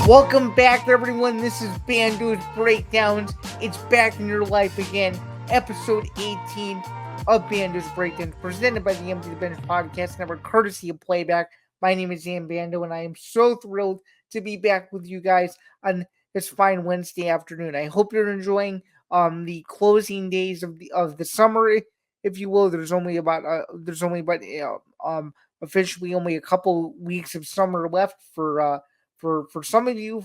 Welcome back, everyone. This is Bando's Breakdowns. It's back in your life again. Episode 18 of Bando's Breakdowns, presented by the Empty the Bench Podcast Network, courtesy of Playback. My name is Zain Bando, and I am so thrilled to be back with you guys on this fine Wednesday afternoon. I hope you're enjoying the closing days of the summer, if you will. There's only about officially only a couple weeks of summer left for some of you.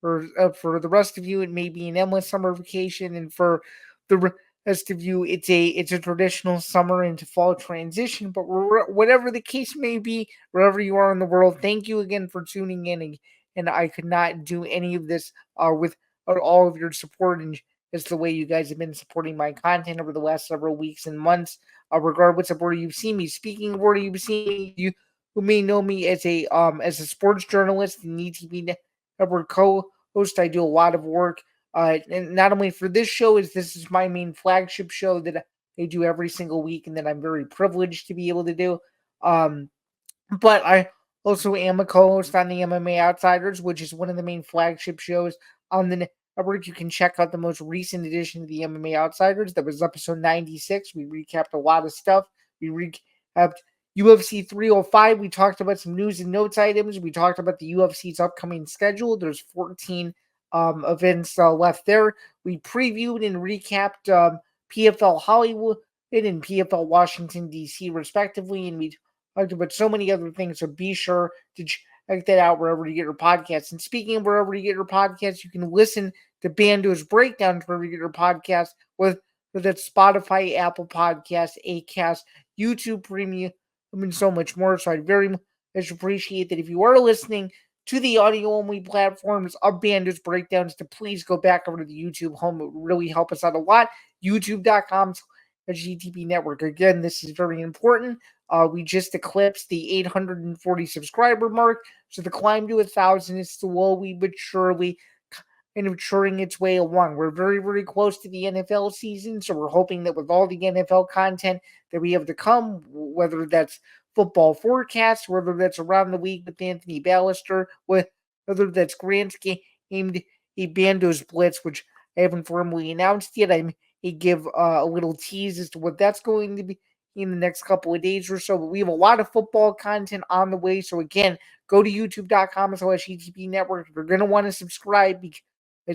For the rest of you, it may be an endless summer vacation, and for the rest of you, it's a traditional summer into fall transition. But whatever the case may be, wherever you are in the world, thank you again for tuning in. And I could not do any of this with all of your support, and just the way you guys have been supporting my content over the last several weeks and months, regardless of where you've seen me. Speaking of where you've seen me, you who may know me as a sports journalist and ETV Network co-host. I do a lot of work, and not only for this show, as this is my main flagship show that I do every single week, and that I'm very privileged to be able to do. But I also am a co-host on the MMA Outsiders, which is one of the main flagship shows on the network. You can check out the most recent edition of the MMA Outsiders. That was episode 96. We recapped a lot of stuff. We recapped UFC 305. We talked about some news and notes items. We talked about the UFC's upcoming schedule. There's 14 events left there. We previewed and recapped PFL Hollywood and PFL Washington, D.C. respectively, and we talked about so many other things, so be sure to check that out wherever you get your podcasts. And speaking of wherever you get your podcasts, you can listen to Bando's Breakdowns wherever you get your podcasts, whether that's Spotify, Apple Podcasts, Acast, YouTube Premium, and so much more. So I'd very much appreciate that if you are listening to the audio-only platforms of Bando's Breakdowns, to please go back over to the YouTube home. It would really help us out a lot. YouTube.com/GTB Network. Again, this is very important. We just eclipsed the 840 subscriber mark, so the climb to 1,000 is slowly but surely kind of churning its way along. We're very, very close to the NFL season, so we're hoping that with all the NFL content that we have to come, whether that's football forecasts, whether that's around the week with Anthony Ballister, whether that's Grant's aimed a Bando's Blitz, which I haven't formally announced yet. I may give a little tease as to what that's going to be in the next couple of days or so. But we have a lot of football content on the way. So again, go to youtube.com/ETB Network. You're going to want to subscribe because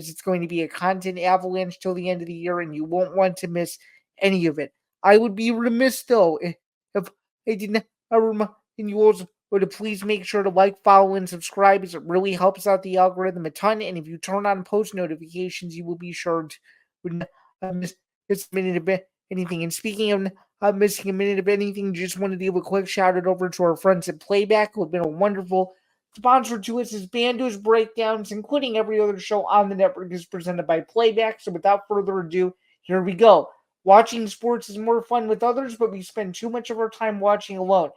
it's going to be a content avalanche till the end of the year, and you won't want to miss any of it. I would be remiss, though, if I did not remind you also to please make sure to like, follow, and subscribe, as it really helps out the algorithm a ton. And if you turn on post notifications, you will be sure to miss a minute of anything. And speaking of missing a minute of anything, just wanted to give a quick shout out over to our friends at Playback, who have been a wonderful sponsor to us. As Bando's Breakdowns, including every other show on the network, is presented by Playback. So without further ado, here we go. Watching sports is more fun with others, but we spend too much of our time watching alone.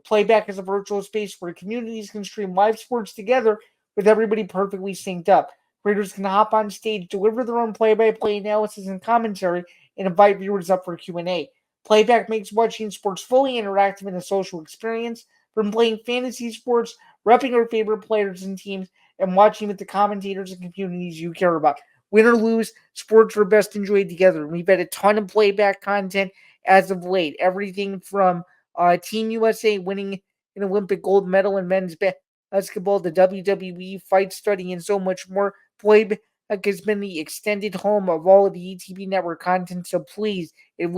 Playback is a virtual space where communities can stream live sports together with everybody perfectly synced up. Creators can hop on stage, deliver their own play-by-play analysis and commentary, and invite viewers up for Q&A. Playback makes watching sports fully interactive and a social experience, from playing fantasy sports, repping your favorite players and teams, and watching with the commentators and communities you care about. Win or lose, sports are best enjoyed together. We've had a ton of Playback content as of late. Everything from Team USA winning an Olympic gold medal in men's basketball, the WWE fight study, and so much more. Playback has been the extended home of all of the ETB network content, so please, it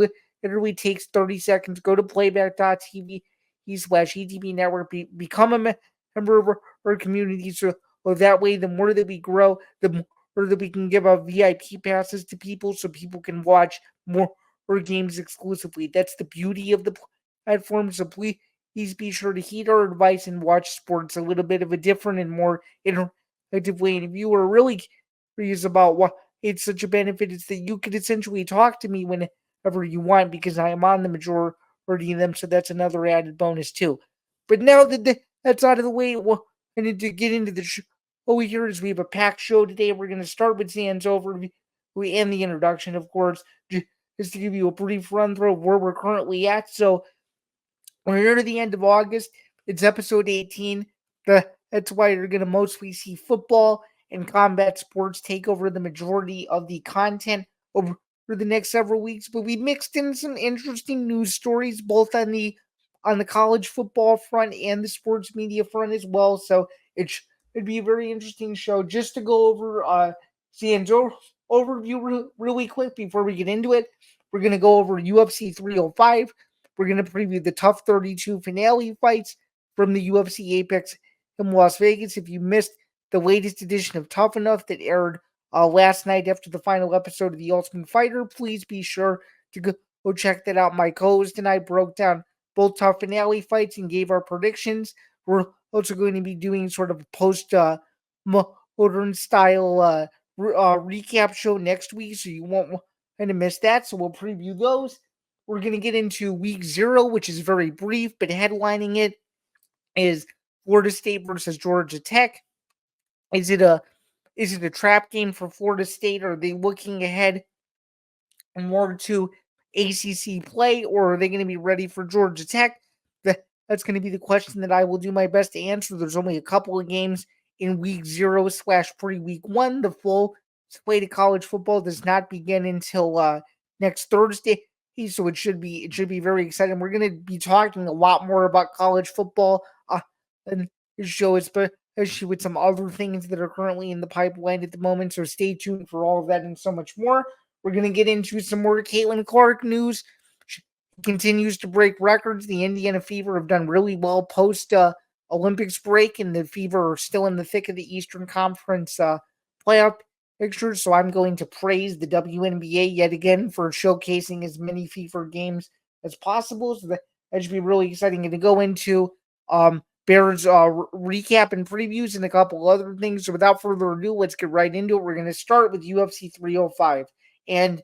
literally takes 30 seconds. Go to playback.tv/ETB network. Become a member of our community, so that way, the more that we grow, the more that we can give out VIP passes to people so people can watch more games exclusively. That's the beauty of the platform, so please be sure to heed our advice and watch sports a little bit of a different and more interactive way. And if you are really curious about why it's such a benefit, it's that you could essentially talk to me whenever you want, because I am on the majority of them, so that's another added bonus too. But now that that's out of the way, I need to get into the show here, as we have a packed show today. We're going to start with Zain's overview and the introduction, of course, just to give you a brief run through of where we're currently at. So we're near to the end of August. It's episode 18. The That's why you're going to mostly see football and combat sports take over the majority of the content over for the next several weeks. But we mixed in some interesting news stories, both on the college football front and the sports media front as well. So it'd be a very interesting show. Just to go over Zain's overview really quick before we get into it. We're going to go over UFC 305. We're going to preview the TUF 32 finale fights from the UFC Apex in Las Vegas. If you missed the latest edition of Tough Enough that aired last night after the final episode of The Ultimate Fighter, please be sure to go check that out. My co-host and I broke down both TUF finale fights and gave our predictions. We're also going to be doing sort of a post modern style recap show next week, so you won't want to miss that. So we'll preview those. We're going to get into week 0, which is very brief, but headlining it is Florida State versus Georgia Tech. Is it a trap game for Florida State? Are they looking ahead more to ACC play, or are they going to be ready for Georgia Tech? That's going to be the question that I will do my best to answer. There's only a couple of games in week 0 / pre-week 1. The full slate of college football does not begin until next Thursday, so it should be very exciting. We're going to be talking a lot more about college football in this show, especially with some other things that are currently in the pipeline at the moment. So stay tuned for all of that and so much more. We're going to get into some more Caitlin Clark news. She continues to break records. The Indiana Fever have done really well post Olympics break, and the Fever are still in the thick of the Eastern Conference playoff picture. So I'm going to praise the WNBA yet again for showcasing as many Fever games as possible. So that should be really exciting. And to go into Bears recap and previews and a couple other things. So without further ado, let's get right into it. We're going to start with UFC 305. And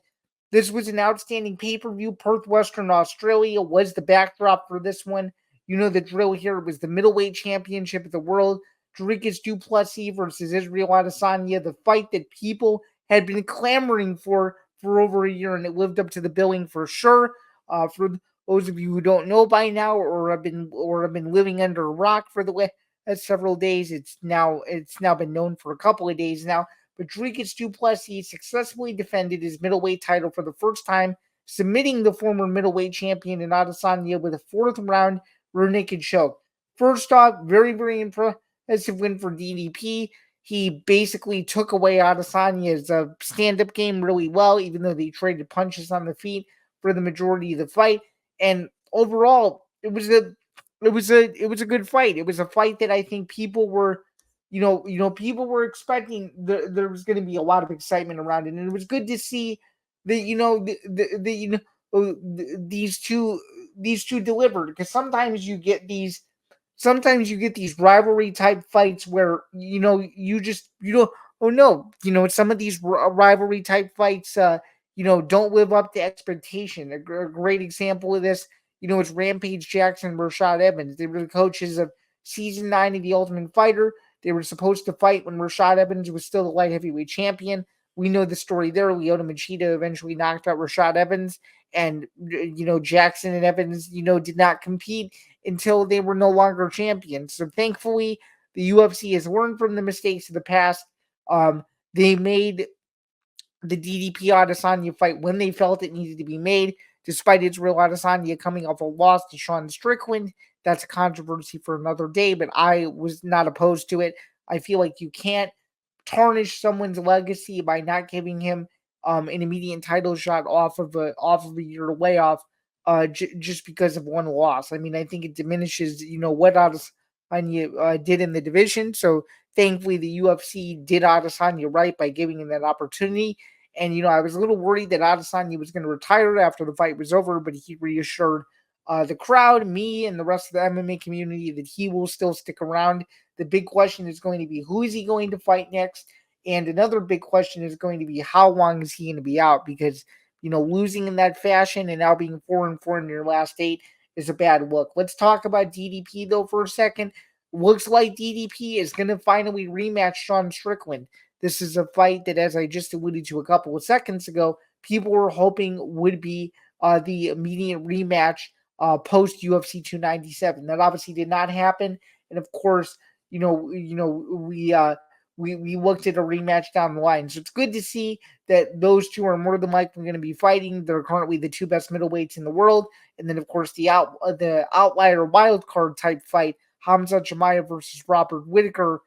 this was an outstanding pay-per-view. Perth, Western Australia was the backdrop for this one. You know the drill here. It was the middleweight championship of the world. Dricus du Plessis versus Israel Adesanya, the fight that people had been clamoring for over a year, and it lived up to the billing for sure. For those of you who don't know by now, or have been living under a rock for the last several days, it's now been known for a couple of days now. But Dricus du Plessis successfully defended his middleweight title for the first time, submitting the former middleweight champion in Adesanya with a 4th round rear naked choke. First off, very, very impressive win for DDP. He basically took away Adesanya's stand-up game really well, even though they traded punches on the feet for the majority of the fight. And overall, it was a good fight. It was a fight that I think people were people were expecting there was going to be a lot of excitement around it, and it was good to see that these two delivered, because sometimes you get these rivalry type fights where some of these rivalry type fights don't live up to expectation. A great example of this is Rampage Jackson and Rashad Evans. They were the coaches of season 9 of The Ultimate Fighter. They were supposed to fight when Rashad Evans was still the light heavyweight champion. We know the story there. Lyoto Machida eventually knocked out Rashad Evans, and Jackson and Evans did not compete until they were no longer champions. So thankfully, the UFC has learned from the mistakes of the past. They made the DDP Adesanya fight when they felt it needed to be made, despite Israel Adesanya coming off a loss to Sean Strickland. That's a controversy for another day, but I was not opposed to it. I feel like you can't tarnish someone's legacy by not giving him an immediate title shot off of a year layoff just because of one loss. I mean, I think it diminishes what Adesanya did in the division. So thankfully, the UFC did Adesanya right by giving him that opportunity. And I was a little worried that Adesanya was going to retire after the fight was over, but he reassured the crowd, me, and the rest of the MMA community that he will still stick around. The big question is going to be, who is he going to fight next? And another big question is going to be, how long is he going to be out? Because, losing in that fashion and now being 4-4 in your last 8 is a bad look. Let's talk about DDP, though, for a second. Looks like DDP is going to finally rematch Sean Strickland. This is a fight that, as I just alluded to a couple of seconds ago, people were hoping would be the immediate rematch post UFC 297. That obviously did not happen. And of course, we looked at a rematch down the line. So it's good to see that those two are more than likely going to be fighting. They're currently the two best middleweights in the world, and then of course the outlier wild card type fight, Hamza Chimaev versus Robert Whitaker,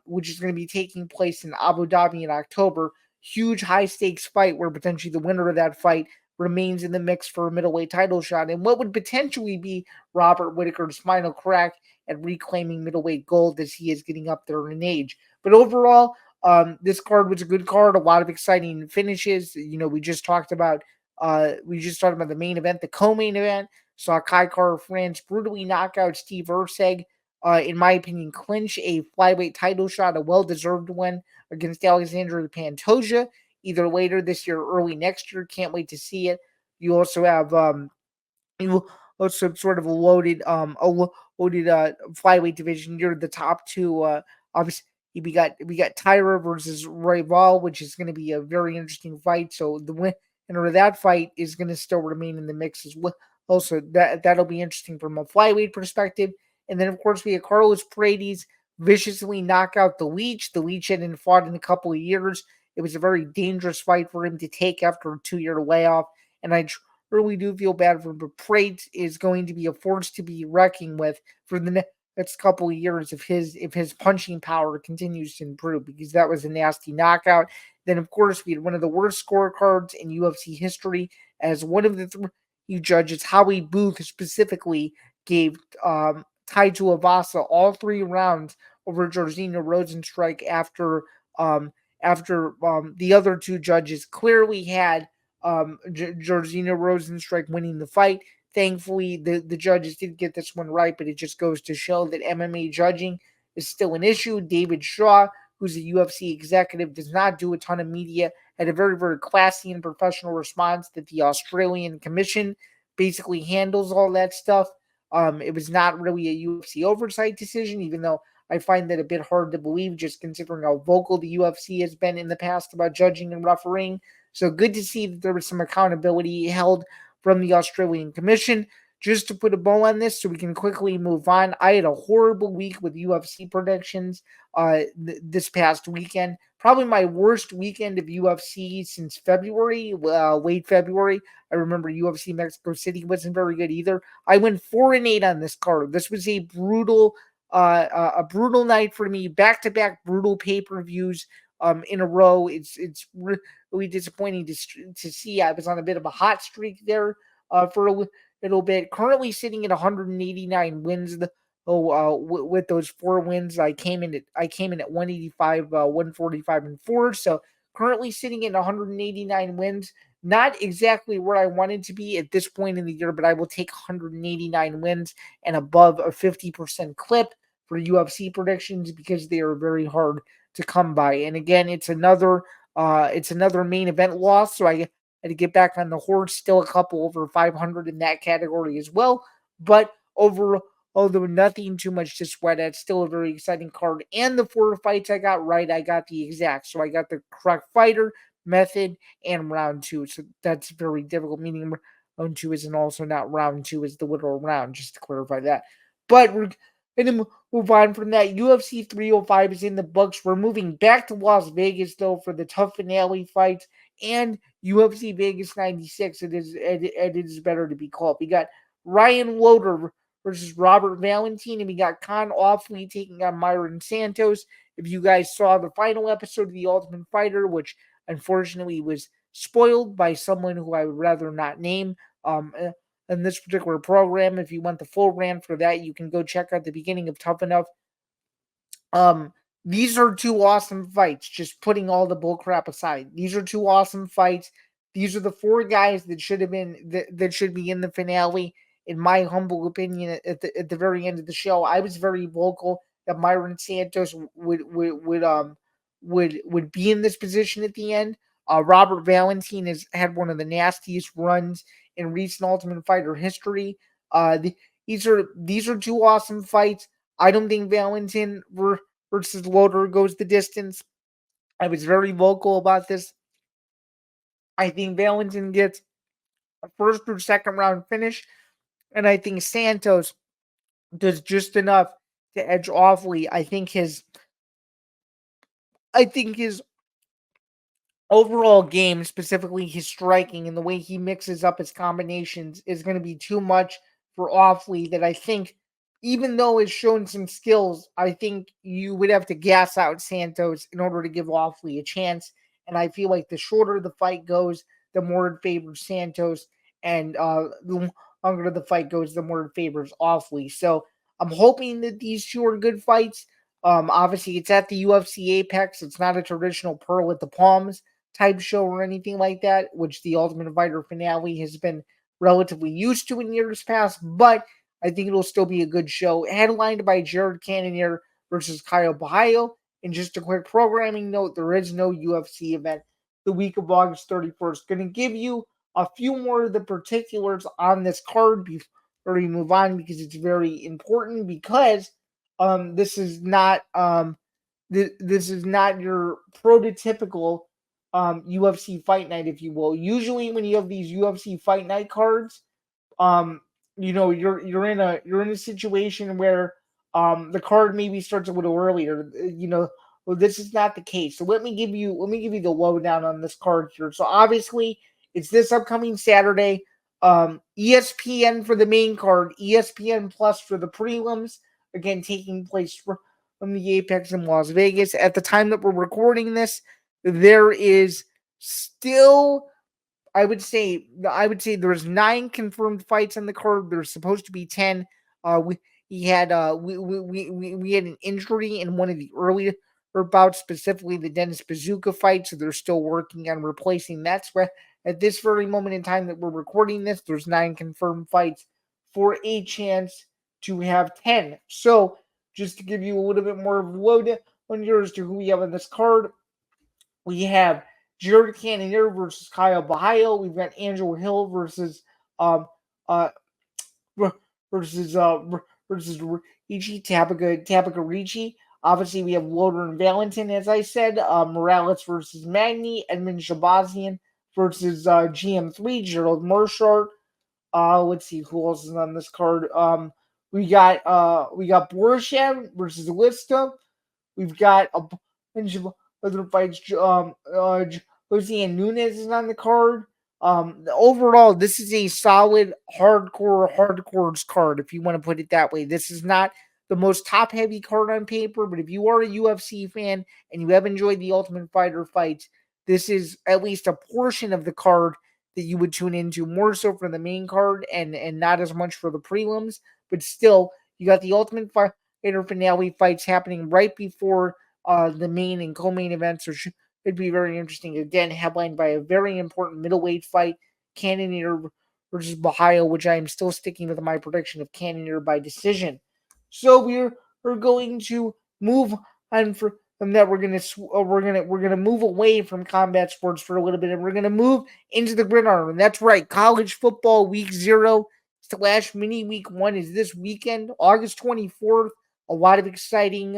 which is going to be taking place in Abu Dhabi in October. Huge high stakes fight where potentially the winner of that fight remains in the mix for a middleweight title shot, and what would potentially be Robert Whitaker's final crack at reclaiming middleweight gold as he is getting up there in age. But overall, this card was a good card. A lot of exciting finishes. We just talked about the main event, the co-main event. Saw Kai Kara France brutally knock out Steve Erceg. In my opinion, clinch a flyweight title shot, a well-deserved one against Alexandre Pantoja, either later this year or early next year. Can't wait to see it. You also have sort of a loaded flyweight division. You're the top two. Obviously, we got Tyra versus Royval, which is going to be a very interesting fight. So the winner of that fight is going to still remain in the mix as well. Also, that'll be interesting from a flyweight perspective. And then of course we have Carlos Paredes viciously knock out the Leech. The Leech hadn't fought in a couple of years. It was a very dangerous fight for him to take after a 2-year layoff. And I really do feel bad for him, but Paredes is going to be a force to be reckoning with for the next couple of years if his punching power continues to improve, because that was a nasty knockout. Then of course we had one of the worst scorecards in UFC history, as one of the three judges, Howie Booth specifically, gave Tai Tuivasa all 3 rounds over Jairzinho Rozenstruik after the other two judges clearly had Jairzinho Rozenstruik winning the fight. Thankfully, the judges did get this one right, but it just goes to show that MMA judging is still an issue. David Shaw, who's a UFC executive, does not do a ton of media, had a very, very classy and professional response that the Australian Commission basically handles all that stuff. It was not really a UFC oversight decision, even though I find that a bit hard to believe, just considering how vocal the UFC has been in the past about judging and refereeing. So good to see that there was some accountability held from the Australian Commission. Just to put a bow on this so we can quickly move on, I had a horrible week with UFC predictions this past weekend. Probably my worst weekend of UFC since February, late February. I remember UFC Mexico City wasn't very good either. I went 4-8 on this card. This was a brutal night for me. Back-to-back brutal pay-per-views in a row. It's really disappointing to see. I was on a bit of a hot streak there for a little bit. Currently sitting at 189 wins. With those 4 wins, I came in at 185, 145, and 4. So currently sitting at 189 wins. Not exactly where I wanted to be at this point in the year, but I will take 189 wins and above a 50% clip for UFC predictions, because they are very hard to come by. And again, it's another main event loss, so I had to get back on the horse. Still a couple over 500 in that category as well, but although nothing too much to sweat at, still a very exciting card. And the 4 fights I got right, I got the exact. So I got the correct fighter, method, and round 2. So that's very difficult, meaning round 2 isn't also not round 2 is the literal round, just to clarify that. But we're going to move on from that. UFC 305 is in the books. We're moving back to Las Vegas, though, for the TUF Finale fights and UFC Vegas 96. It is better to be called. We got Ryan Loder versus Robert Valentin, and we got Con Offley taking on Myron Santos. If you guys saw the final episode of The Ultimate Fighter, which unfortunately was spoiled by someone who I would rather not name, in this particular program, if you want the full rant for that, you can go check out the beginning of Tough Enough. These are 2 awesome fights, just putting all the bullcrap aside. These are 2 awesome fights. These are the 4 guys that should have been that should be in the finale, in my humble opinion. At the very end of the show, I was very vocal that Myron Santos would be in this position at the end. Robert Valentin has had one of the nastiest runs in recent Ultimate Fighter history. These are 2 awesome fights. I don't think Valentin versus Loder goes the distance. I was very vocal about this. I think Valentin gets a first or second round finish, and I think Santos does just enough to edge awfully. I think his overall game, specifically his striking and the way he mixes up his combinations, is going to be too much for Offley. That I think, even though it's shown some skills, I think you would have to gas out Santos in order to give Offley a chance. And I feel like the shorter the fight goes, the more it favors Santos, and the longer the fight goes, the more it favors Offley. So I'm hoping that these two are good fights. Obviously, it's at the UFC Apex. It's not a traditional Pearl at the Palms type show or anything like that, which the Ultimate Fighter finale has been relatively used to in years past, but I think it'll still be a good show. Headlined by Jared Cannonier versus Kyle Bahayo. And just a quick programming note, there is no UFC event the week of August 31st. Going to give you a few more of the particulars on this card before we move on, because it's very important, because this is not this is not your prototypical UFC fight night, if you will. Usually, when you have these UFC fight night cards, um, you're in a situation where the card maybe starts a little earlier. Well, this is not the case. So let me give you the lowdown on this card here. So obviously, it's this upcoming Saturday. ESPN for the main card, ESPN Plus for the prelims. Again, taking place from the Apex in Las Vegas. At the time that we're recording this, there is still, there's 9 confirmed fights on the card. There's supposed to be 10. We had an injury in one of the earlier bouts, specifically the Dennis Bazooka fight, so they're still working on replacing that. So at this very moment in time that we're recording this, there's 9 confirmed fights for a chance to have 10. So just to give you a little bit more of a load on yours to who we have on this card, we have Jared Cannonier versus Kyle Bahayo. We've got Angel Hill versus um uh versus Ricci Tabaka Ricci. Obviously, we have Loder and Valentin, as I said. Morales versus Magny. Edmund Shabazian versus GM3. Gerald Marshart. Let's see who else is on this card. We got Borishev versus Lista. We've got a bunch of other fights. Jose Nunez is on the card. Overall, this is a solid hardcores card, if you want to put it that way. This is not the most top-heavy card on paper, but if you are a UFC fan and you have enjoyed the Ultimate Fighter fights, this is at least a portion of the card that you would tune into, more so for the main card and not as much for the prelims. But still, you got the Ultimate Fighter finale fights happening right before the main and co-main events, so should be very interesting. Again, headlined by a very important middleweight fight, Cannonier versus Bahayo, which I am still sticking with my prediction of Cannonier by decision. So we're going to move on from that. We're gonna move away from combat sports for a little bit, and we're gonna move into the gridiron. And that's right, college football week 0 / mini week 1 is this weekend, August 24th. A lot of exciting,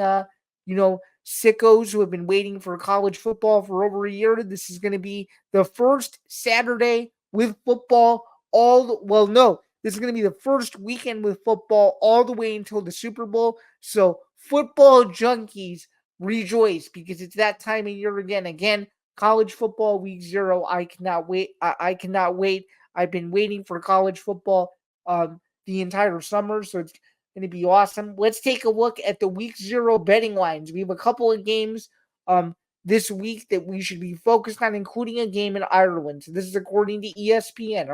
sickos who have been waiting for college football for over a year. This is going to be the first Saturday with football this is going to be the first weekend with football all the way until the Super Bowl. So football junkies rejoice, because it's that time of year again. Again, college football week 0. I cannot wait. I cannot wait. I've been waiting for college football the entire summer, so it's going to be awesome. Let's take a look at the week 0 betting lines. We have a couple of games this week that we should be focused on, including a game in Ireland. So this is according to ESPN.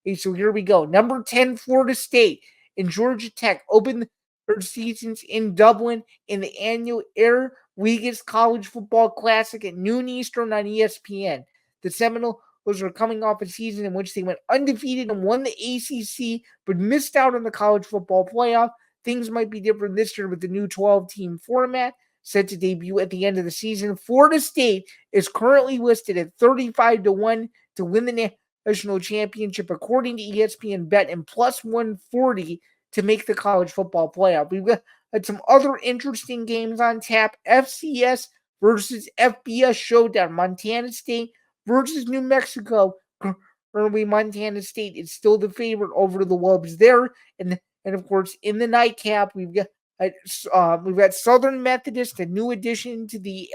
Okay, so here we go. Number 10, Florida State and Georgia Tech open their seasons in Dublin in the annual Air Ligas College Football Classic at noon Eastern on ESPN. The Seminoles are coming off a season in which they went undefeated and won the ACC, but missed out on the college football playoff. Things might be different this year with the new 12-team format set to debut at the end of the season. Florida State is currently listed at 35-1 to win the national championship, according to ESPN Bet, and plus 140 to make the college football playoff. We've got some other interesting games on tap. FCS versus FBS showdown. Montana State versus New Mexico. Currently, Montana State is still the favorite over the Wolves there. And of course, in the nightcap, we've got We've got Southern Methodist, a new addition to the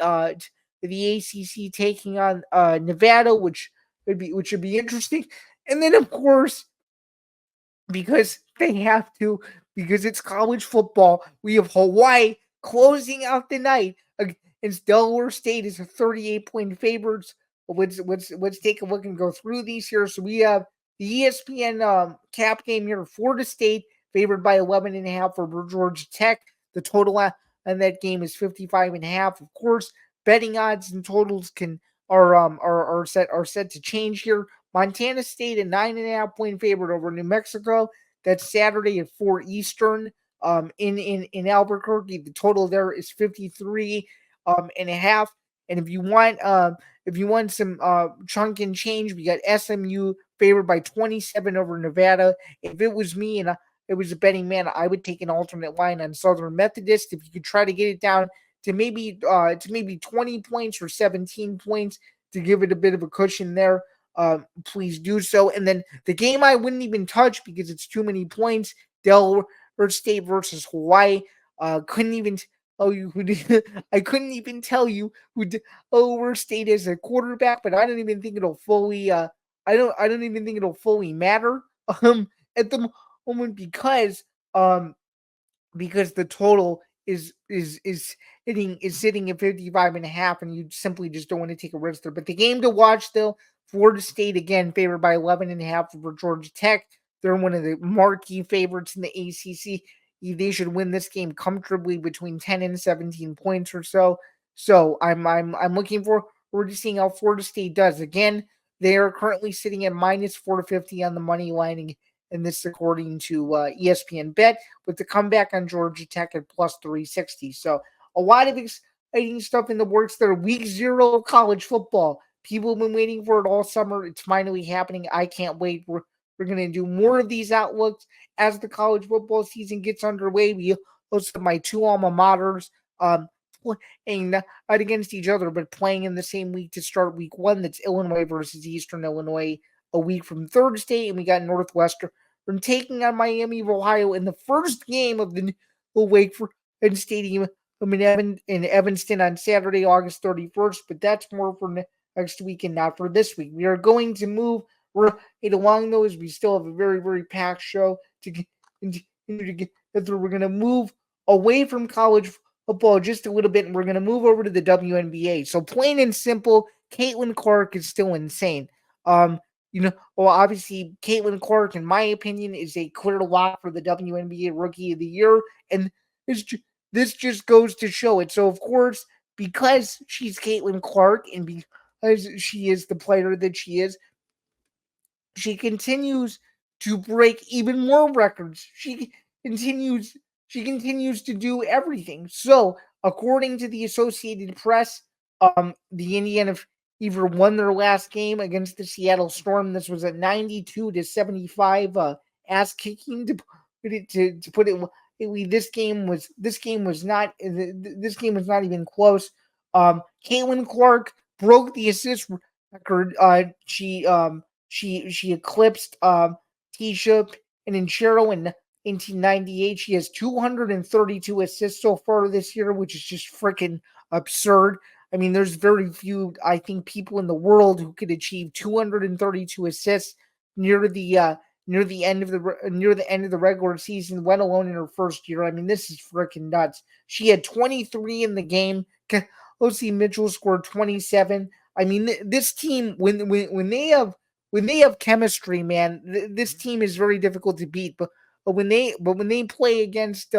ACC, taking on Nevada, which would be interesting. And then, of course, because they have to, because it's college football, we have Hawaii closing out the night against Delaware State as a 38-point favorites. Let's take a look and go through these here. So we have the ESPN cap game here. Florida State favored by 11.5 over Georgia Tech. The total on that game is 55.5. Of course, betting odds and totals are set to change here. Montana State a 9.5 point favorite over New Mexico. That's Saturday at 4 Eastern. In Albuquerque, the total there is 53 and a half. And if you want some chunk and change, we got SMU favored by 27 over Nevada. If it was me and it was a betting man, I would take an alternate line on Southern Methodist. If you could try to get it down to maybe 20 points or 17 points to give it a bit of a cushion there, please do so. And then the game I wouldn't even touch because it's too many points. Delaware State versus Hawaii. Couldn't even tell you who did, I couldn't even tell you who Delaware State is a quarterback, but I don't even think it'll fully I don't even think it'll fully matter at the moment because the total is sitting at 55.5, and you simply just don't want to take a risk there. But the game to watch, though, Florida State again favored by 11.5 over Georgia Tech. They're one of the marquee favorites in the ACC. They should win this game comfortably between 10 and 17 points or so. So I'm looking forward to seeing how Florida State does. Again, they are currently sitting at minus 450 on the money line, and this according to ESPN Bet, with the comeback on Georgia Tech at plus 360. So a lot of exciting stuff in the works there. Week 0 of college football. People have been waiting for it all summer. It's finally happening. I can't wait. We're going to do more of these outlooks as the college football season gets underway. We also have my two alma maters playing not against each other, but playing in the same week to start week 1. That's Illinois versus Eastern Illinois a week from Thursday. And we got Northwestern from taking on Miami of Ohio in the first game of the Wake Forest Stadium in Evanston on Saturday, August 31st. But that's more for next week and not for this week. We are going to move right along those. We still have a very, very packed show to continue to get through. We're going to move away from college football just a little bit, and we're going to move over to the WNBA. So plain and simple, Caitlin Clark is still insane. Obviously, Caitlin Clark, in my opinion, is a clear lock for the WNBA Rookie of the Year, and this just goes to show it. So, of course, because she's Caitlin Clark and because she is the player that she is, she continues to break even more records. She continues to do everything. So, according to the Associated Press, the Indiana Fever won their last game against the Seattle Storm. This was a 92-75 ass kicking. To put it, this game was not even close. Caitlin Clark broke the assist record. She eclipsed Tisha and Cheryl in 1998. She has 232 assists so far this year, which is just freaking absurd. I mean, there's very few, I think, people in the world who could achieve 232 assists near the end of the regular season, let alone in her first year. I mean, this is freaking nuts. She had 23 in the game. Kelsey Mitchell scored 27. I mean, this team, when they have chemistry, man, this team is very difficult to beat. But when they play against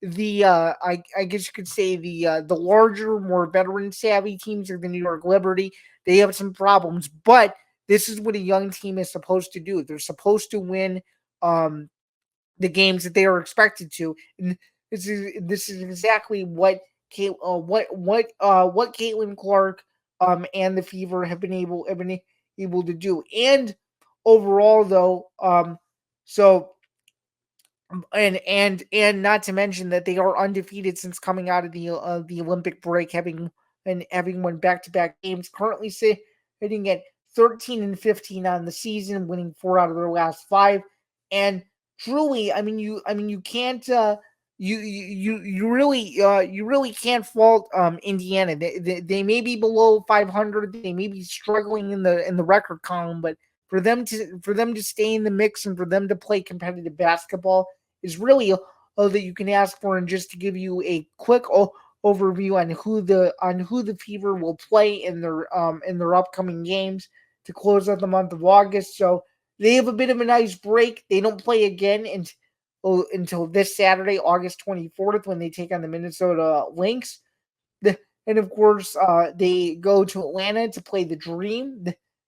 I guess you could say the larger, more veteran savvy teams like the New York Liberty, they have some problems. But this is what a young team is supposed to do. They're supposed to win the games that they are expected to. And this is exactly what Caitlin Clark and the Fever have been able to do. And overall, though, and not to mention that they are undefeated since coming out of the Olympic break, having won back-to-back games. Currently sitting at 13-15 on the season, winning 4 out of their last 5. And truly, you can't you really can't fault Indiana. They may be below 500. They may be struggling in the record column, but for them to stay in the mix and for them to play competitive basketball is really all that you can ask for. And just to give you a quick overview on who the Fever will play in their upcoming games to close out the month of August. So they have a bit of a nice break. They don't play again until this Saturday, August 24th, when they take on the Minnesota Lynx. And of course, they go to Atlanta to play the Dream,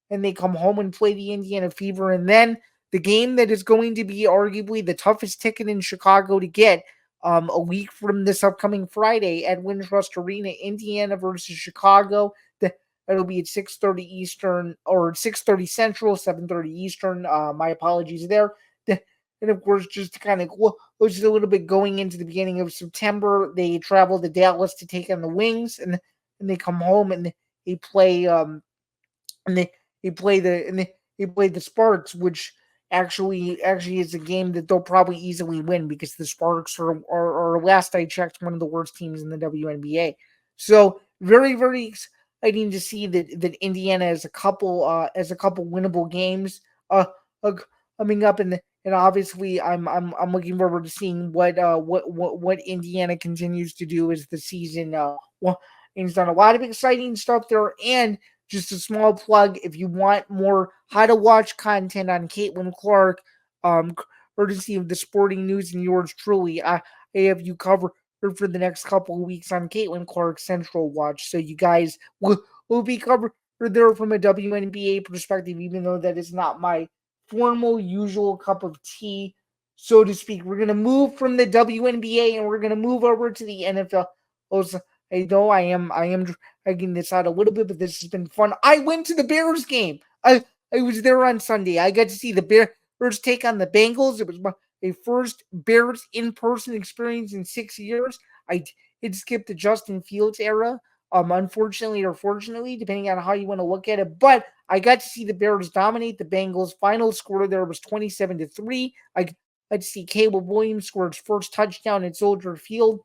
and they come home and play the Indiana Fever. And then the game that is going to be arguably the toughest ticket in Chicago to get a week from this upcoming Friday at Wintrust Arena, Indiana versus Chicago. It'll be at 6:30 Eastern or 6:30 Central, 7:30 Eastern. My apologies there. And of course, just to kind of just a little bit going into the beginning of September, they travel to Dallas to take on the Wings, and they come home and they play and they play they play the Sparks, which actually is a game that they'll probably easily win because the Sparks are last I checked one of the worst teams in the WNBA. So very exciting to see that Indiana has a couple winnable games uh coming up, and obviously I'm looking forward to seeing what Indiana continues to do as the season and he's done a lot of exciting stuff there. And just a small plug, if you want more how to watch content on Caitlin Clark, um, courtesy of the Sporting News and yours truly, I have you covered for the next couple of weeks on Caitlin Clark Central Watch. So you guys will be covered there from a WNBA perspective, even though that is not my formal usual cup of tea, so to speak. We're gonna move from the WNBA and we're gonna move over to the NFL. Also, I know I am dragging this out a little bit, but this has been fun. I went to the Bears game. I was there on Sunday. I got to see the Bears take on the Bengals. It was my first Bears in person experience in 6 years. I did skip the Justin Fields era, unfortunately or fortunately, depending on how you want to look at it. But I got to see the Bears dominate the Bengals. Final score there was 27-3. I got to see Caleb Williams score his first touchdown at Soldier Field.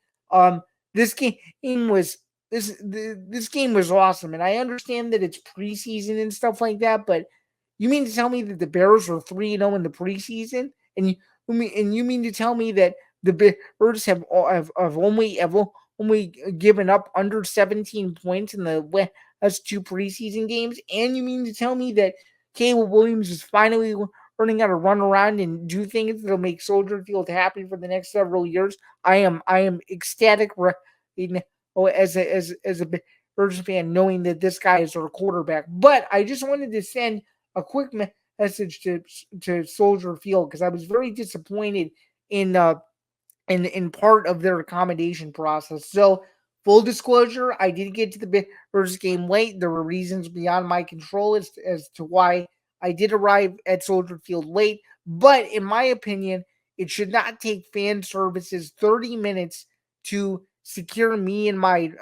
This game was this game was awesome, and I understand that it's preseason and stuff like that. But you mean to tell me that the Bears were 3-0 in the preseason, and you mean to tell me that the Bears have only given up under 17 points in the last two preseason games, and you mean to tell me that Caleb Williams is finally learning how to run around and do things that'll make Soldier Field happy for the next several years? I am ecstatic as a Bears fan knowing that this guy is our quarterback. But I just wanted to send a quick message to Soldier Field because I was very disappointed in in part of their accommodation process. So, full disclosure, I did get to the Bears game late. There were reasons beyond my control as to why I did arrive at Soldier Field late. But in my opinion, it should not take fan services 30 minutes to secure me and my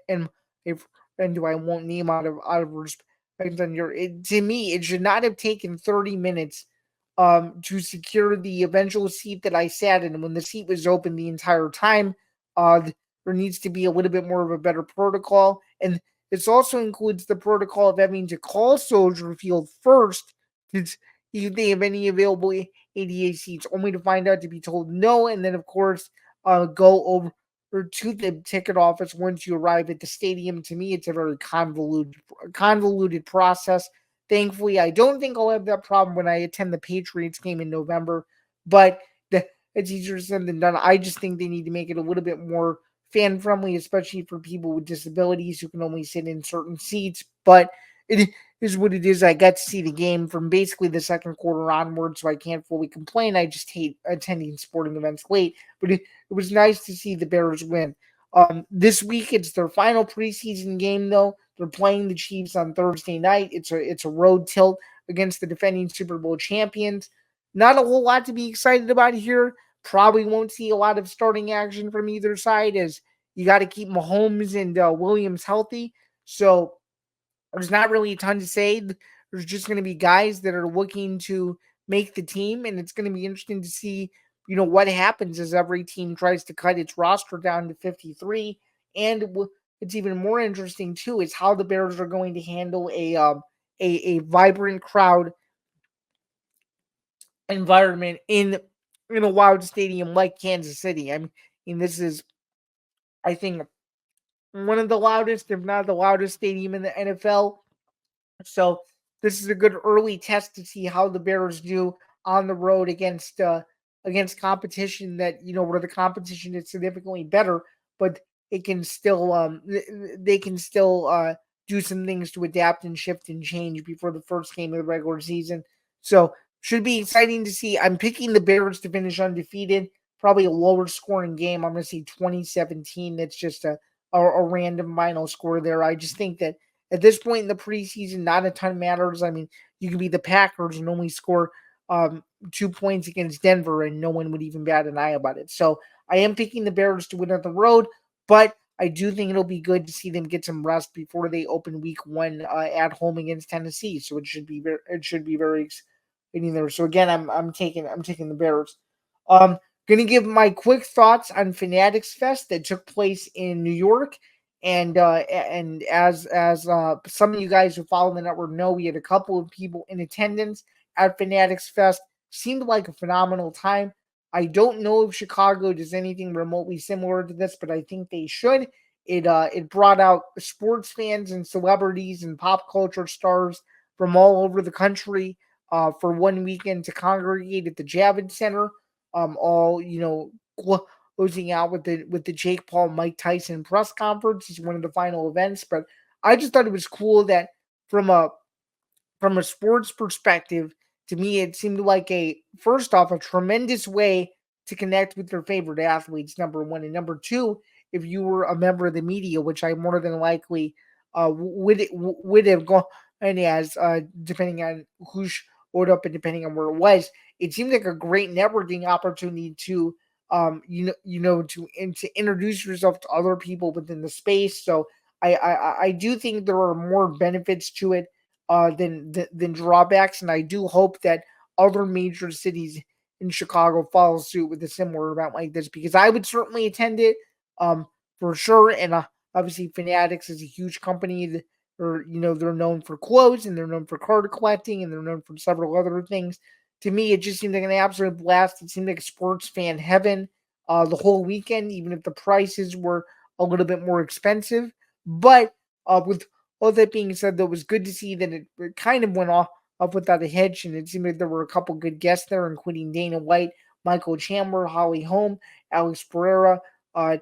and a friend who I won't name out of respect on your. To me, it should not have taken 30 minutes to secure the eventual seat that I sat in. When the seat was open the entire time, there needs to be a little bit more of a better protocol. And this also includes the protocol of having to call Soldier Field first to see if they have any available ADA seats, only to find out to be told no. And then, of course, go over to the ticket office once you arrive at the stadium. To me, it's a very convoluted process. Thankfully, I don't think I'll have that problem when I attend the Patriots game in November, but it's easier said than done. I just think they need to make it a little bit more fan friendly, especially for people with disabilities who can only sit in certain seats. But it is what it is. I got to see the game from basically the second quarter onward, so I can't fully complain. I just hate attending sporting events late, but it was nice to see the Bears win. This week it's their final preseason game, though. They're playing the Chiefs on Thursday night. It's a road tilt against the defending Super Bowl champions. Not a whole lot to be excited about here. Probably won't see a lot of starting action from either side as you got to keep Mahomes and Williams healthy. So there's not really a ton to say. There's just going to be guys that are looking to make the team, and it's going to be interesting to see what happens is every team tries to cut its roster down to 53. And it's even more interesting, too, is how the Bears are going to handle a vibrant crowd environment in a loud stadium like Kansas City. I mean, this is, I think, one of the loudest, if not the loudest stadium in the NFL. So this is a good early test to see how the Bears do on the road against competition that where the competition is significantly better, but it can still they can still do some things to adapt and shift and change before the first game of the regular season. So should be exciting to see. I'm picking the Bears to finish undefeated. Probably a lower scoring game. I'm going to see 2017. That's just a random final score there. I just think that at this point in the preseason, not a ton matters. I mean, you could be the Packers and only score 2 points against Denver, and no one would even bat an eye about it. So I am picking the Bears to win on the road, but I do think it'll be good to see them get some rest before they open Week 1 at home against Tennessee. So it should be very exciting there. So again, I'm taking the Bears. Gonna give my quick thoughts on Fanatics Fest that took place in New York. And as some of you guys who follow the network know, we had a couple of people in attendance at Fanatics Fest. Seemed like a phenomenal time. I don't know if Chicago does anything remotely similar to this, but I think they should. It brought out sports fans and celebrities and pop culture stars from all over the country for one weekend to congregate at the Javits Center. All closing out with the Jake Paul Mike Tyson press conference is one of the final events. But I just thought it was cool that from a sports perspective, to me, it seemed like first off, a tremendous way to connect with their favorite athletes, number one. And number two, if you were a member of the media, which I more than likely would have gone as, depending on who showed up and depending on where it was, it seemed like a great networking opportunity to, to introduce yourself to other people within the space. So I do think there are more benefits to it than drawbacks, and I do hope that other major cities in Chicago follow suit with a similar event like this, because I would certainly attend it for sure. And obviously, Fanatics is a huge company that, or they're known for clothes and they're known for card collecting and they're known for several other things. To me, it just seemed like an absolute blast. It seemed like sports fan heaven the whole weekend, even if the prices were a little bit more expensive. But with all that being said, though, it was good to see that it kind of went off without a hitch, and it seemed like there were a couple good guests there, including Dana White, Michael Chandler, Holly Holm, Alex Pereira,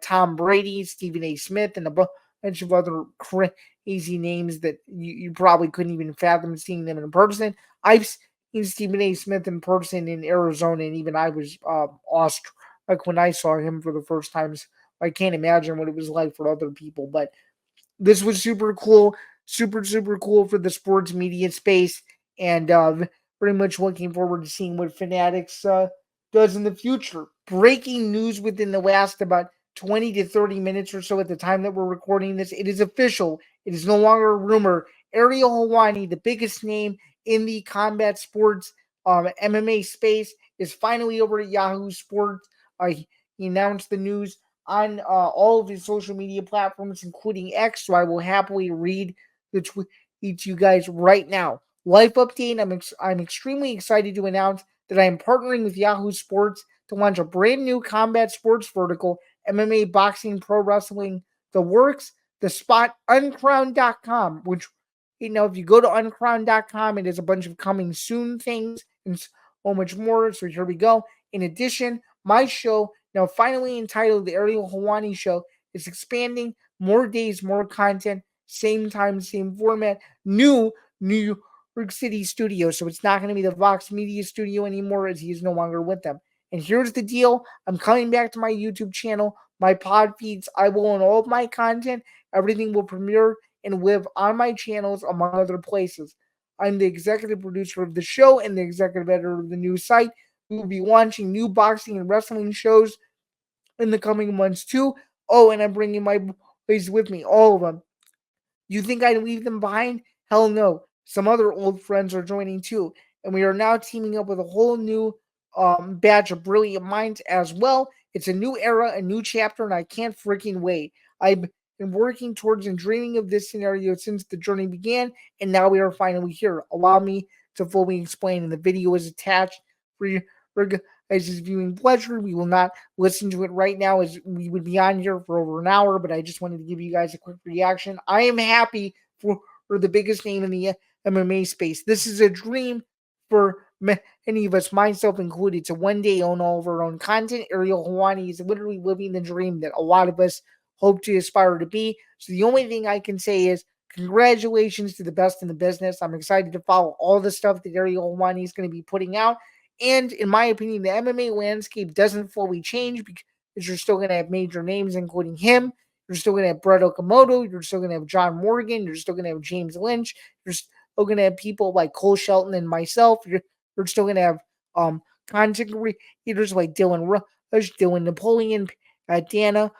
Tom Brady, Stephen A. Smith, and a bunch of other crazy names that you probably couldn't even fathom seeing them in person. I've seen Stephen A. Smith in person in Arizona, and even I was awestruck when I saw him for the first time. I can't imagine what it was like for other people, but this was super cool, super cool for the sports media space, and very much looking forward to seeing what Fanatics does in the future. Breaking news within the last about 20 to 30 minutes or so at the time that we're recording this. It is official. It is no longer a rumor. Ariel Helwani, the biggest name in the combat sports MMA space, is finally over at Yahoo Sports. He announced the news on all of his social media platforms, including X. So I will happily read the tweet to you guys right now. Life update: I'm extremely excited to announce that I am partnering with Yahoo Sports to launch a brand new combat sports vertical: MMA, boxing, pro wrestling, the works. The spot uncrowned.com, which if you go to uncrowned.com, it is a bunch of coming soon things and so much more. So here we go. In addition, my show, now finally entitled The Ariel Helwani Show, is expanding. More days, more content, same time, same format. New New York City studio. So it's not going to be the Vox Media studio anymore, as he is no longer with them. And here's the deal. I'm coming back to my YouTube channel, my pod feeds. I will own all of my content. Everything will premiere and live on my channels, among other places. I'm the executive producer of the show and the executive editor of the new site. We will be launching new boxing and wrestling shows in the coming months too. Oh, and I'm bringing my boys with me, all of them. You think I'd leave them behind? Hell no. Some other old friends are joining too, and we are now teaming up with a whole new batch of brilliant minds as well. It's a new era, a new chapter, and I can't freaking wait. I've been working towards and dreaming of this scenario since the journey began, and now we are finally here. Allow me to fully explain, and the video is attached for your guys' viewing pleasure. We will not listen to it right now, as we would be on here for over an hour, but I just wanted to give you guys a quick reaction. I am happy for the biggest name in the MMA space. This is a dream for many of us, myself included, to one day own all of our own content. Ariel Helwani is literally living the dream that a lot of us hope to aspire to be. So the only thing I can say is congratulations to the best in the business. I'm excited to follow all the stuff that Ariel Helwani is going to be putting out. And in my opinion, the MMA landscape doesn't fully change because you're still going to have major names, including him. You're still going to have Brett Okamoto. You're still going to have John Morgan. You're still going to have James Lynch. You're still going to have people like Cole Shelton and myself. You're still going to have content creators like Dylan Rush, Dylan Napoleon, Dana,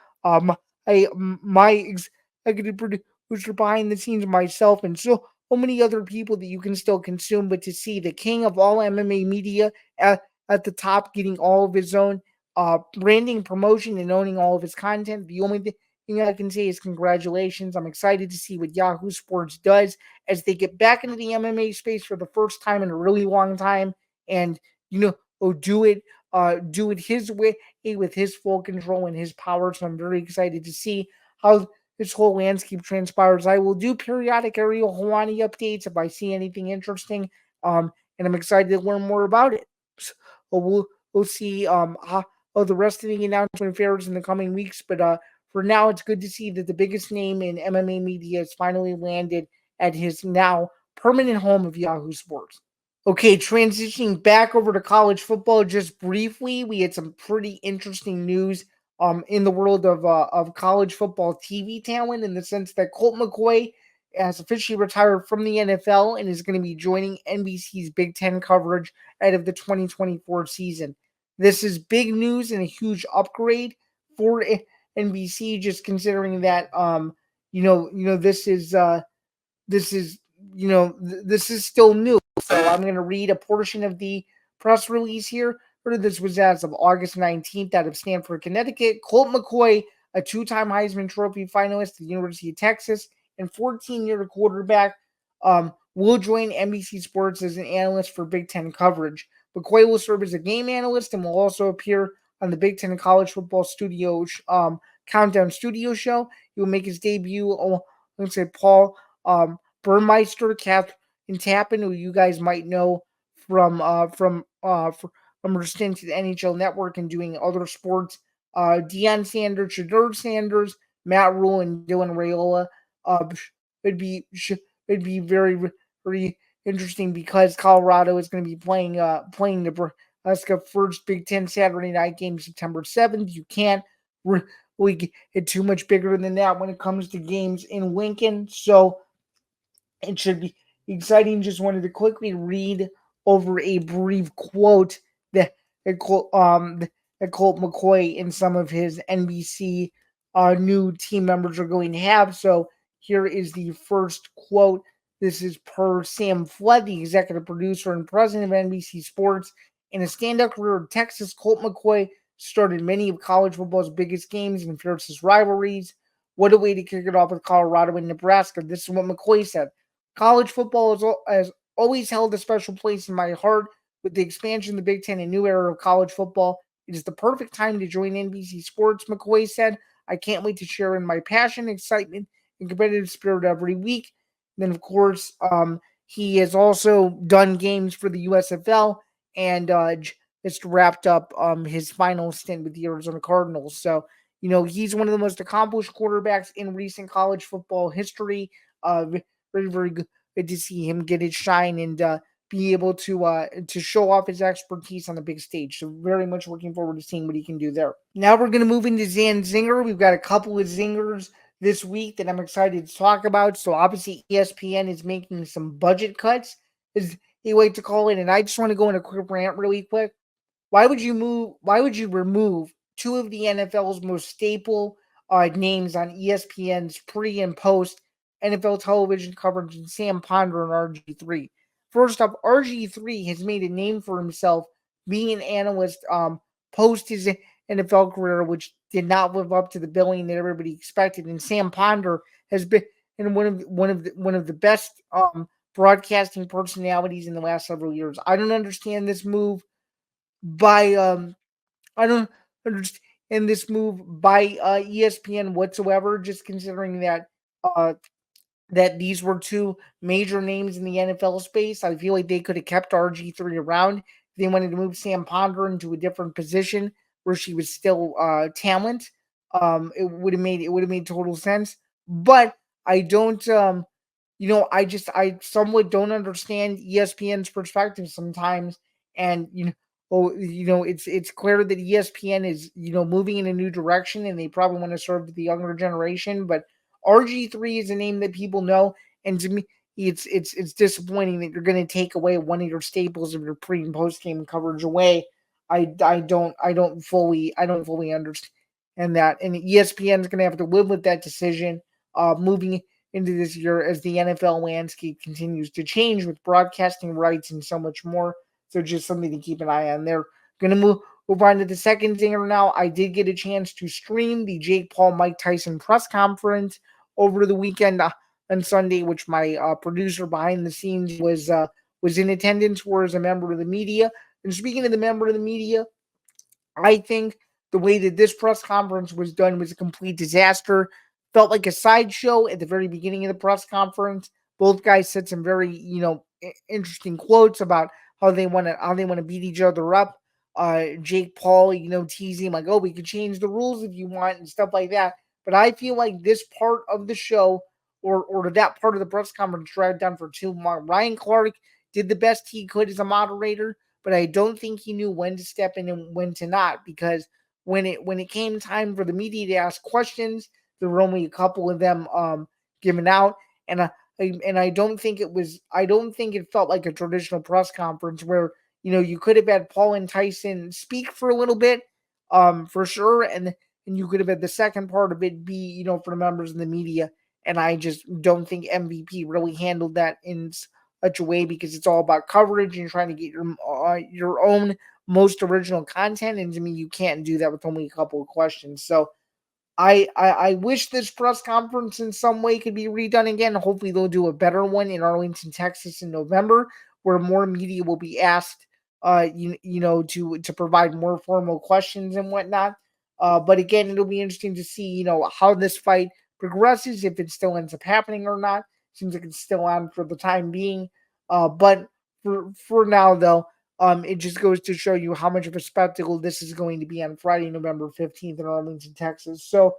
my executive producer behind the scenes, myself, and so many other people that you can still consume. But to see the king of all MMA media at the top getting all of his own branding, promotion, and owning all of his content, the only thing I can say is congratulations. I'm excited to see what Yahoo Sports does as they get back into the MMA space for the first time in a really long time, and do it his way with his full control and his power. So I'm very excited to see how this whole landscape transpires. I will do periodic Ariel Helwani updates if I see anything interesting, and I'm excited to learn more about it. So we'll see how the rest of the announcement fares in the coming weeks. But for now, it's good to see that the biggest name in MMA media has finally landed at his now permanent home of Yahoo Sports. Okay, transitioning back over to college football just briefly, we had some pretty interesting news in the world of college football TV talent, in the sense that Colt McCoy has officially retired from the NFL and is going to be joining NBC's Big Ten coverage out of the 2024 season. This is big news and a huge upgrade for NBC, just considering that this is this is still new. So I'm going to read a portion of the press release here. This was as of August 19th out of Stamford, Connecticut. Colt McCoy, a two-time Heisman Trophy finalist at the University of Texas and 14-year quarterback, will join NBC Sports as an analyst for Big Ten coverage. McCoy will serve as a game analyst and will also appear on the Big Ten College Football Studio Countdown Studio Show. He will make his debut alongside Paul Burmeister, Catherine Tappan, who you guys might know from her stint at the NHL Network and doing other sports. Deion Sanders, Shedeur Sanders, Matt Rule, and Dylan Raiola. It'd be very, very interesting because Colorado is going to be playing Nebraska first Big Ten Saturday night game, September 7th. You can't really get too much bigger than that when it comes to games in Lincoln. So it should be exciting. Just wanted to quickly read over a brief quote that Colt McCoy and some of his NBC new team members are going to have. So here is the first quote. This is per Sam Flood, the executive producer and president of NBC Sports. In a standout career in Texas, Colt McCoy started many of college football's biggest games and fiercest rivalries. What a way to kick it off with Colorado and Nebraska. This is what McCoy said. College football has always held a special place in my heart. With the expansion of the Big Ten and new era of college football, it is the perfect time to join NBC Sports, McCoy said. I can't wait to share in my passion, excitement, and competitive spirit every week. Then, of course, he has also done games for the USFL and just wrapped up his final stint with the Arizona Cardinals. So, he's one of the most accomplished quarterbacks in recent college football history. Very, very good to see him get his shine and be able to show off his expertise on the big stage. So very much looking forward to seeing what he can do there. Now we're going to move into Zain Zinger. We've got a couple of zingers this week that I'm excited to talk about. So obviously ESPN is making some budget cuts, as they like to call it. And I just want to go in a quick rant really quick. Why would you remove two of the NFL's most staple names on ESPN's pre and post NFL television coverage, and Sam Ponder and RG3? First up, RG3 has made a name for himself being an analyst post his NFL career, which did not live up to the billing that everybody expected. And Sam Ponder has been one of the best broadcasting personalities in the last several years. I don't understand this move by I don't understand this move by ESPN whatsoever. Just considering uh, that these were two major names in the NFL space, I feel like they could have kept RG3 around. If they wanted to move Sam Ponder into a different position where she was still talent, it would have made total sense. But I don't I somewhat don't understand ESPN's perspective sometimes, and it's clear that ESPN is moving in a new direction, and they probably want to serve the younger generation. But RG3 is a name that people know, and to me, it's disappointing that you're going to take away one of your staples of your pre and post game coverage away. I don't fully understand that, and ESPN is going to have to live with that decision. Moving into this year as the NFL landscape continues to change with broadcasting rights and so much more. So just something to keep an eye on. They're going to move on to the second zinger now. I did get a chance to stream the Jake Paul Mike Tyson press conference over the weekend on Sunday, which my producer behind the scenes was in attendance for as a member of the media. And speaking of the member of the media, I think the way that this press conference was done was a complete disaster. Felt like a sideshow at the very beginning of the press conference. Both guys said some very, interesting quotes about how they want to beat each other up. Jake Paul, teasing like, "Oh, we could change the rules if you want" and stuff like that. But I feel like this part of the show or that part of the press conference dragged down for too long. Ryan Clark did the best he could as a moderator, but I don't think he knew when to step in and when to not, because when it came time for the media to ask questions, there were only a couple of them given out, and I don't think it felt like a traditional press conference where you could have had Paul and Tyson speak for a little bit, for sure, and you could have had the second part of it be for the members of the media, and I just don't think MVP really handled that in such a way, because it's all about coverage and trying to get your own most original content, and to me you can't do that with only a couple of questions. So I wish this press conference in some way could be redone again. Hopefully they'll do a better one in Arlington, Texas in November, where more media will be asked to provide more formal questions and whatnot. But again, it'll be interesting to see how this fight progresses, if it still ends up happening or not. Seems like it's still on for the time being. But for now though, it just goes to show you how much of a spectacle this is going to be on Friday, November 15th in Arlington, Texas. So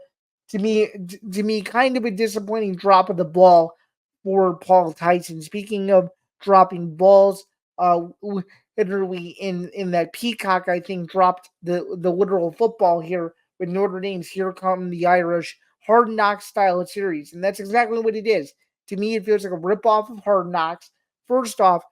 to me, kind of a disappointing drop of the ball for Paul Tyson. Speaking of dropping balls, literally in that Peacock, I think, dropped the literal football here with Notre Dame's Here Come the Irish Hard Knocks style series. And that's exactly what it is. To me, it feels like a ripoff of Hard Knocks. First off,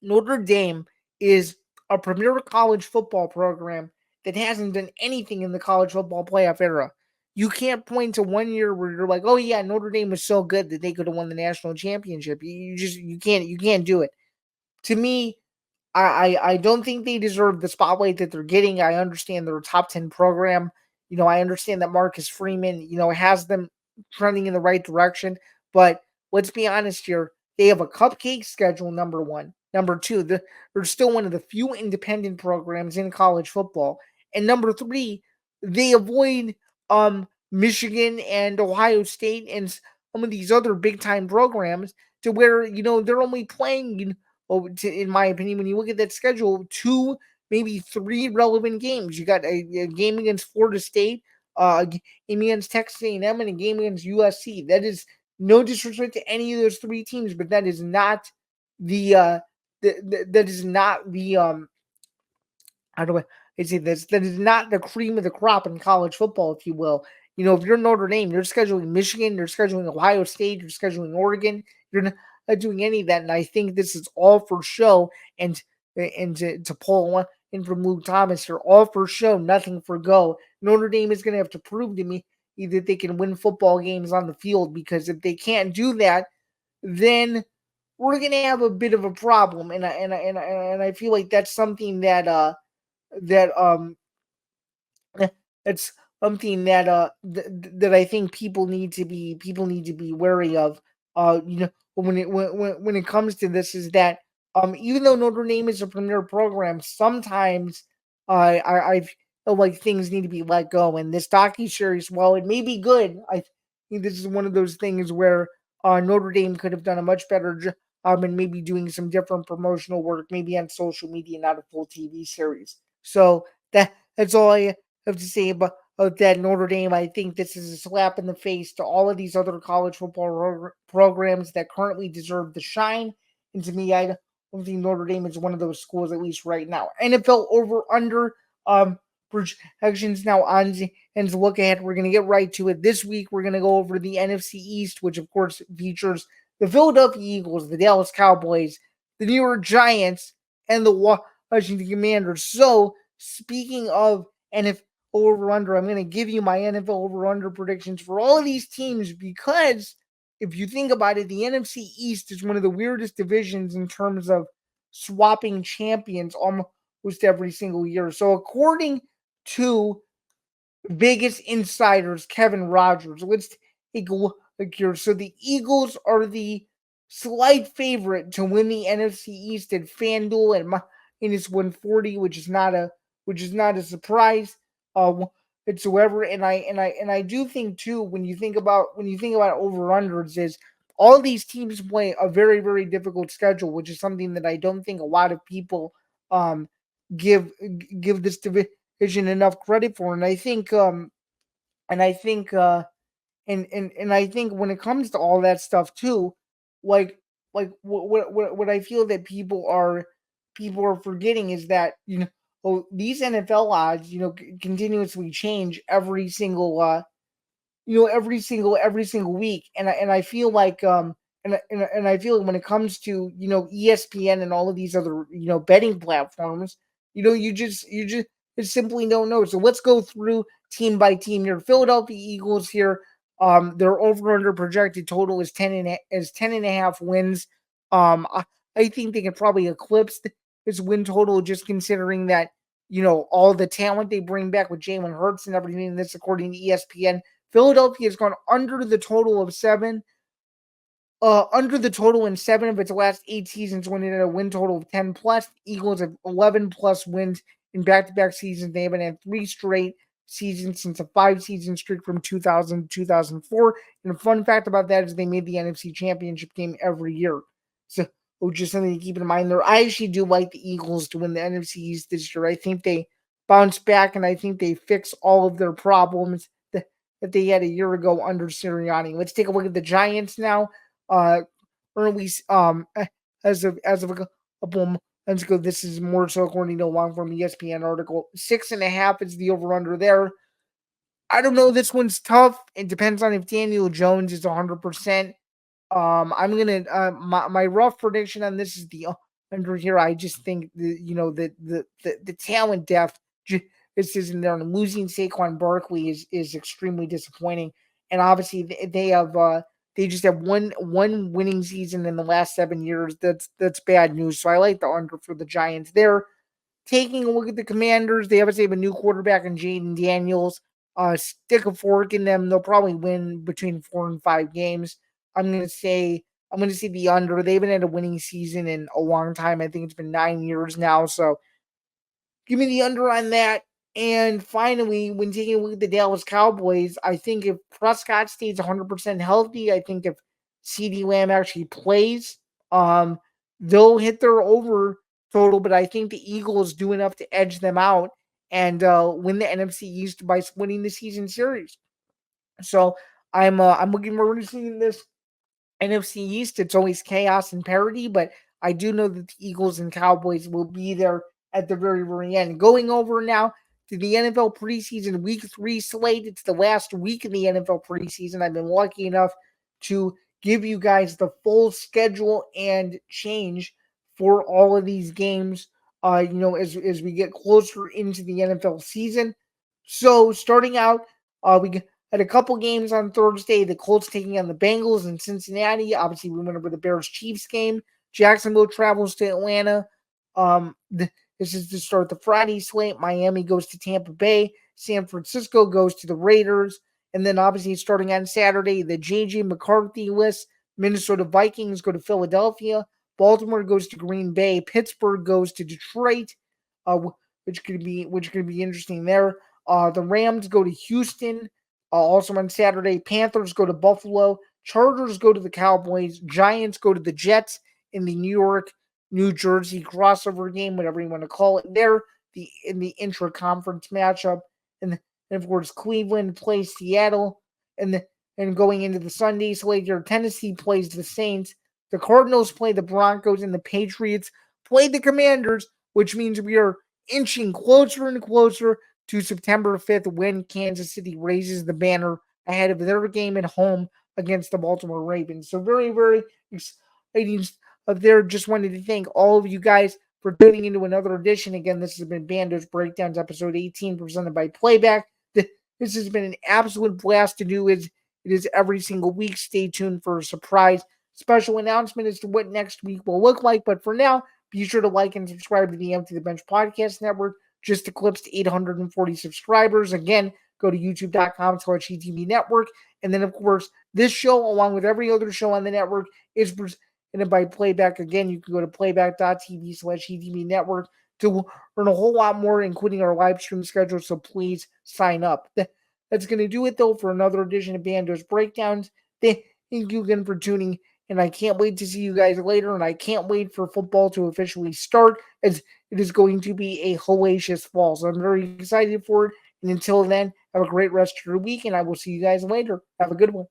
Notre Dame is a premier college football program that hasn't done anything in the college football playoff era. You can't point to one year where you're like, "Oh yeah, Notre Dame was so good that they could have won the national championship." You can't do it. To me, I don't think they deserve the spotlight that they're getting. I understand they're a top 10 program. I understand that Marcus Freeman, has them trending in the right direction. But let's be honest here. They have a cupcake schedule, number one. Number two, they're still one of the few independent programs in college football. And number three, they avoid Michigan and Ohio State and some of these other big time programs, to where they're only playing in my opinion, when you look at that schedule, two, maybe three relevant games. You got a game against Florida State, a game against Texas A&M, and a game against USC. That is no disrespect to any of those three teams, but that is not that is not the how do I say this? That is not the cream of the crop in college football, if you will. If you're Notre Dame, you're scheduling Michigan, you're scheduling Ohio State, you're scheduling Oregon. You're not doing any of that, and I think this is all for show. And to pull one in from Luke Thomas, they're all for show, nothing for go. Notre Dame is going to have to prove to me that they can win football games on the field, because if they can't do that, then we're gonna have a bit of a problem, and I feel like that's something that it's something that I think people need to be wary of. When it comes to this, is that even though Notre Dame is a premier program, sometimes I feel like things need to be let go. And this docuseries, while it may be good, I think this is one of those things where Notre Dame could have done a much better job and maybe doing some different promotional work, maybe on social media, not a full TV series. So that's all I have to say about that. Notre Dame, I think this is a slap in the face to all of these other college football programs that currently deserve the shine. And to me, I don't think Notre Dame is one of those schools, at least right now. NFL over under projections now on and look ahead. We're going to get right to it. This week, we're going to go over the NFC East, which of course features the Philadelphia Eagles, the Dallas Cowboys, the New York Giants, and the Washington Commanders. So, speaking of NFL over under, I'm going to give you my NFL over under predictions for all of these teams, because if you think about it, the NFC East is one of the weirdest divisions in terms of swapping champions almost every single year. So, according to Vegas insiders, Kevin Rogers, let's take a look here. So, the Eagles are the slight favorite to win the NFC East at FanDuel at minus 140, which is not a surprise whatsoever. And I do think too, when you think about over unders, is all these teams play a very, very difficult schedule, which is something that I don't think a lot of people um give give this division enough credit for. And I think and I think when it comes to all that stuff too, like what I feel that people are forgetting is that, these NFL odds, continuously change every single week. And I feel like and I feel like when it comes to, ESPN and all of these other, betting platforms, you just simply don't know. So let's go through team by team here. Philadelphia Eagles here, their over under projected total is 10.5 wins. I think they can probably eclipse this win total, just considering that, all the talent they bring back with Jalen Hurts and everything. This according to ESPN. Philadelphia has gone under the total of 7, under the total in 7 of its last 8 seasons, when it had a win total of 10 plus. Eagles have 11 plus wins in back-to-back seasons. They haven't had 3 straight seasons since a 5-season streak from 2000 to 2004. And a fun fact about that is they made the NFC Championship game every year. So, just something to keep in mind there. I actually do like the Eagles to win the NFC East this year. I think they bounce back, and I think they fix all of their problems that they had a year ago under Sirianni. Let's take a look at the Giants now. Uh, early as of a couple months ago, this is more so according to a long form ESPN article. 6.5 is the over under there. I don't know. This one's tough. It depends on if Daniel Jones is 100%. I'm gonna my rough prediction on this is the under here. I just think the talent depth just isn't there, and losing Saquon Barkley is extremely disappointing. And obviously they just have one winning season in the last 7 years. That's bad news. So I like the under for the Giants there. Taking a look at the Commanders, they obviously have a new quarterback in Jaden Daniels. Stick a fork in them. They'll probably win between 4 and 5 games. I'm gonna say the under. They haven't had a winning season in a long time. I think it's been 9 years now. So give me the under on that. And finally, when taking a look at the Dallas Cowboys, I think if Prescott stays 100% healthy, I think if CeeDee Lamb actually plays, they'll hit their over total. But I think the Eagles do enough to edge them out and win the NFC East by splitting the season series. So I'm looking forward to seeing this NFC East. It's always chaos and parity, but I do know that the Eagles and Cowboys will be there at the very, very end. Going over now to the NFL preseason week 3 slate. It's the last week in the NFL preseason. I've been lucky enough to give you guys the full schedule and change for all of these games, as we get closer into the NFL season. So starting out, we Had a couple games on Thursday. The Colts taking on the Bengals in Cincinnati. Obviously, we went over the Bears-Chiefs game. Jacksonville travels to Atlanta. This is to start the Friday slate. Miami goes to Tampa Bay. San Francisco goes to the Raiders. And then obviously starting on Saturday, the J.J. McCarthy list. Minnesota Vikings go to Philadelphia. Baltimore goes to Green Bay. Pittsburgh goes to Detroit, which could be interesting there. The Rams go to Houston. Also on Saturday, Panthers go to Buffalo. Chargers go to the Cowboys. Giants go to the Jets in the New York, New Jersey crossover game, whatever you want to call it. There, in the intra-conference matchup, and of course Cleveland plays Seattle, and going into the Sunday slate here, Tennessee plays the Saints. The Cardinals play the Broncos, and the Patriots play the Commanders, which means we are inching closer and closer to September 5th when Kansas City raises the banner ahead of their game at home against the Baltimore Ravens. So very, very exciting stuff there. Just wanted to thank all of you guys for tuning into another edition. Again, this has been Bando's Breakdowns, episode 18, presented by Playback. This has been an absolute blast to do. It is every single week. Stay tuned for a surprise special announcement as to what next week will look like. But for now, be sure to like and subscribe to the Empty the Bench Podcast Network. Just eclipsed 840 subscribers. Again, go to youtube.com/ETB Network. And then, of course, this show, along with every other show on the network, is presented by Playback. Again, you can go to playback.tv/ETB Network to learn a whole lot more, including our live stream schedule. So please sign up. That's going to do it, though, for another edition of Bando's Breakdowns. Thank you again for tuning, and I can't wait to see you guys later, and I can't wait for football to officially start, as it is going to be a hellacious fall. So I'm very excited for it, and until then, have a great rest of your week, and I will see you guys later. Have a good one.